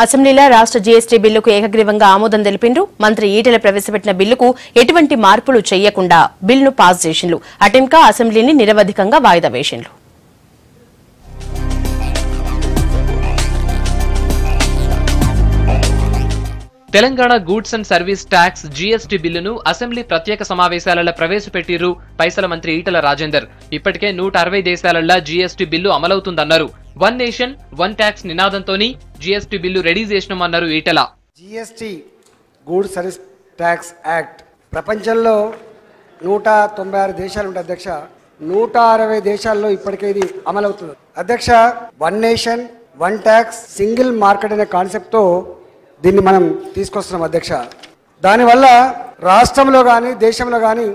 అసెంబ్లీలో రాష్ట్ర జీఎస్టీ బిల్లుకు ఏకగ్రీవంగా ఆమోదం తెలిపిండ్రు. మంత్రి ఈటెల ప్రవేశపెట్టిన బిల్లుకు ఎటువంటి మార్పులు చేయకుండా బిల్లును పాస్ చేసిండ్రు. అటెంకా అసెంబ్లీని నిరవధికంగా వాయిదా వేసిండ్రు. Telangana goods and service tax GST బిల్లును అసెంబ్లీ ప్రత్యేక సమావేశాలలో ప్రవేశపెట్టిరు పైసల మంత్రి ఈటెల రాజేందర్. ఇప్పటికే 160 దేశాలలో జీఎస్టీ బిల్లు అమలవుతుందన్నారు. వన్ నేషన్ వన్ ట్యాక్స్ నినాదంతోని జీఎస్టీ బిల్లు రెడీ చేసినామన్నారు Etela. GST goods service tax act ప్రపంచంలో 196 దేశాలు ఉంటాయి అధ్యక్ష. 160 దేశాల్లో ఇప్పటికే ఇది అమలవుతుంది అధ్యక్ష. One nation one tax single market అనే కాన్సెప్ట్తో దీన్ని మనం తీసుకొస్తున్నాం అధ్యక్ష. దానివల్ల రాష్ట్రంలో కానీ దేశంలో కానీ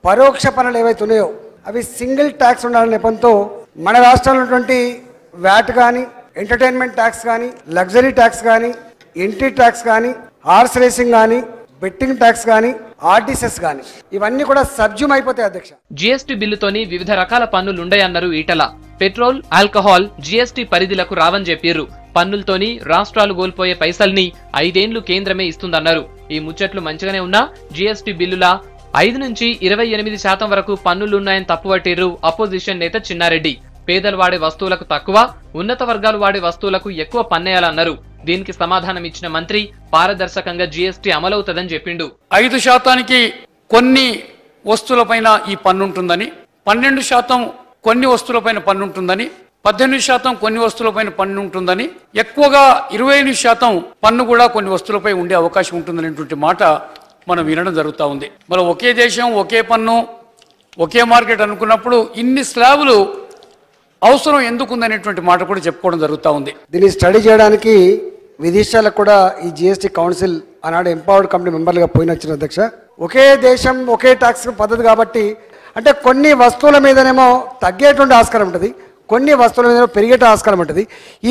పరోక్ష పనులు ఏవైతే ఉన్నాయో అవి సింగిల్ ట్యాక్స్ ఉండాలనే నెపంతో మన రాష్ట్రంలో ఉన్నటువంటి వ్యాట్ కానీ, ఎంటర్టైన్మెంట్ ట్యాక్స్ కానీ, లగ్జరీ ట్యాక్స్ కానీ, ఎంట్రీ ట్యాక్స్ కానీ, హార్స్ రేసింగ్ కానీ, బెట్టింగ్ ట్యాక్స్ కానీ, ఆర్టీసెస్ కానీ ఇవన్నీ కూడా సబ్జ్యూమ్ అయిపోతాయి అధ్యక్ష. జీఎస్టీ బిల్లుతోని వివిధ రకాల పన్నులుండయన్నారు ఈటెల. పెట్రోల్, ఆల్కహాల్ జీఎస్టీ పరిధిలకు రావని చెప్పారు. పన్నులతోని రాష్ట్రాలు కోల్పోయే పైసల్ని 5 ఏళ్లు కేంద్రమే ఇస్తుందన్నారు. ఈ ముచ్చట్లు మంచిగానే ఉన్నా జీఎస్టీ బిల్లులా 5 నుంచి 28% వరకు పన్నులున్నాయని తప్పుపట్టిర్రు అపోజిషన్ నేత చిన్నారెడ్డి. పేదలు వాడే వస్తువులకు తక్కువ, ఉన్నత వర్గాలు వాడే వస్తువులకు ఎక్కువ పన్నేయాలన్నారు. దీనికి సమాధానం ఇచ్చిన మంత్రి పారదర్శకంగా జీఎస్టీ అమలవుతుందని చెప్పిండు. 5% కొన్ని వస్తువులపైన ఈ పన్ను ఉంటుందని, 12% కొన్ని వస్తువులపైన పన్ను ఉంటుందని, 18% కొన్ని వస్తువులపైన పన్ను ఉంటుందని, ఎక్కువగా 25% పన్ను కూడా కొన్ని వస్తువులపై ఉండే అవకాశం ఉంటుందనేటువంటి మాట మనం వినడం జరుగుతూ ఉంది. మరి ఒకే దేశం ఒకే పన్ను ఒకే మార్కెట్ అనుకున్నప్పుడు ఇన్ని స్లాబులు అవసరం ఎందుకుందనేటువంటి మాట కూడా చెప్పుకోవడం జరుగుతూ ఉంది. దీన్ని స్టడీ చేయడానికి విదేశాలకు కూడా ఈ జిఎస్టీ కౌన్సిల్ ఆనాడు ఎంపవర్డ్ కమిటీ మెంబర్లుగా పోయినచ్చిన అధ్యక్ష. ఒకే దేశం ఒకే ట్యాక్స్ పద్ధతి కాబట్టి అంటే కొన్ని వస్తువుల మీదనేమో తగ్గేటువంటి ఆస్కారం ఉంటుంది, కొన్ని వస్తువుల మీద పెరిగేట ఆస్కారం ఉంటుంది.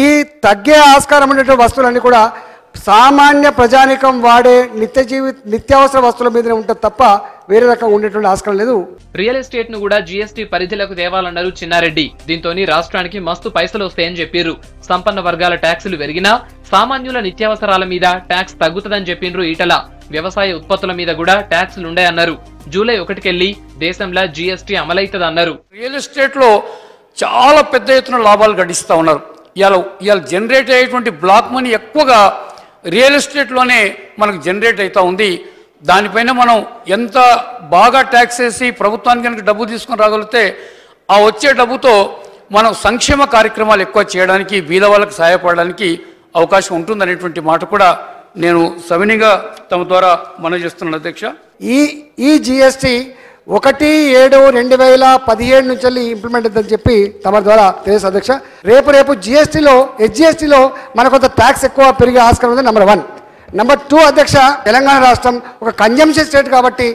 ఈ తగ్గే ఆస్కారం ఉండేటువంటి వస్తువులన్నీ కూడా సామాన్య ప్రజానికం వాడే నిత్యావసర వస్తువుల మీదనే ఉంటుంది తప్ప వేరే రకంగా ఉండేటువంటి ఆస్కారం లేదు. రియల్ ఎస్టేట్ ను కూడా జీఎస్టీ పరిధిలోకి తేవాలన్నారు చిన్నారెడ్డి. దీంతోని రాష్ట్రానికి మస్తు పైసలు వస్తాయని చెప్పారు. సంపన్న వర్గాల ట్యాక్సులు పెరిగినా సామాన్యుల నిత్యావసరాల మీద ట్యాక్స్ తగ్గుతుందని చెప్పిండ్రు ఈటల. వ్యవసాయ ఉత్పత్తుల మీద కూడా ట్యాక్సులు ఉన్నాయన్నారు. జూలై 1కెళ్లి దేశంలో జీఎస్టీ అమలైతదన్నారు. రియల్ ఎస్టేట్ లో చాలా పెద్ద ఎత్తున లాభాలు గడిస్తూ ఉన్నారు. ఇవాళ జనరేట్ అయ్యేటువంటి బ్లాక్ మనీ ఎక్కువగా రియల్ ఎస్టేట్లోనే మనకు జనరేట్ అవుతూ ఉంది. దానిపైన మనం ఎంత బాగా ట్యాక్స్ వేసి ప్రభుత్వానికి కనుక డబ్బు తీసుకొని రాగలిగితే ఆ వచ్చే డబ్బుతో మనం సంక్షేమ కార్యక్రమాలు ఎక్కువ చేయడానికి, బీద వాళ్ళకి సహాయపడడానికి అవకాశం ఉంటుందనేటువంటి మాట కూడా నేను సవినీగా తమ ద్వారా మనవి చేస్తున్నాను అధ్యక్ష. ఈ జిఎస్టీ 1/7/2017 నుంచి ఇంప్లిమెంట్ అవుతుందని చెప్పి తమ ద్వారా తెలుసు అధ్యక్ష. రేపు జిఎస్టీలో హెచ్జిఎస్టీలో మనకు కొంత ట్యాక్స్ ఎక్కువ పెరిగే ఆస్కారం ఉంది. నెంబర్ 1. నెంబర్ 2 అధ్యక్ష, తెలంగాణ రాష్ట్రం ఒక కన్జంప్షన్ స్టేట్ కాబట్టి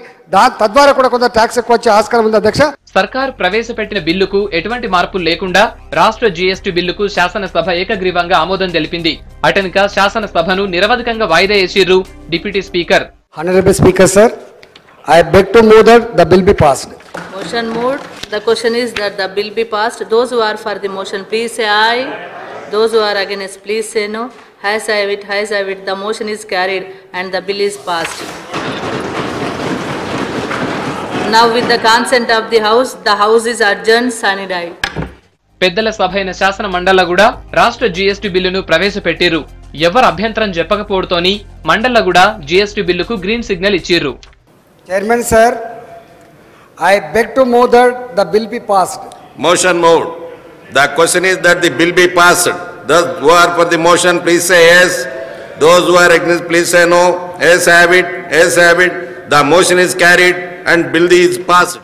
తద్వారా కూడా కొంత ట్యాక్స్ ఎక్కువ వచ్చే ఆస్కారం ఉంది అధ్యక్ష. సర్కార్ ప్రవేశపెట్టిన బిల్లుకు ఎటువంటి మార్పులు లేకుండా రాష్ట్ర జీఎస్టీ బిల్లుకు శాసనసభ ఏకగ్రీవంగా ఆమోదం తెలిపింది. అటెనక శాసనసభను నిరవధికంగా వాయిదా వేసిర్రు deputy speaker. Honorable Speaker sir, I beg to move that the bill be passed. Motion moved. The question is that the bill be passed. Those who are for the motion, please say aye. Those who are against, please say no. Ayes have it, ayes have it. The motion is carried and the bill is passed. Now with the consent of the house is adjourned sine die. పెద్దల సభ అయిన శాసన మండళ్ల కూడా రాష్ట్ర GST బిల్లును ప్రవేశపెట్టిర్రు. ఎవరు అభ్యంతరం చెప్పకపోవడంతోని మండళ్ల కూడా GST బిల్లుకు గ్రీన్ సిగ్నల్ ఇచ్చిర్రు. Chairman sir, I beg to move that the bill be passed. Motion moved. The question is that the bill be passed. Those who are for the motion, please say yes. Those who are against, please say no. Yes have it. Yes have it. The motion is carried and bill is passed.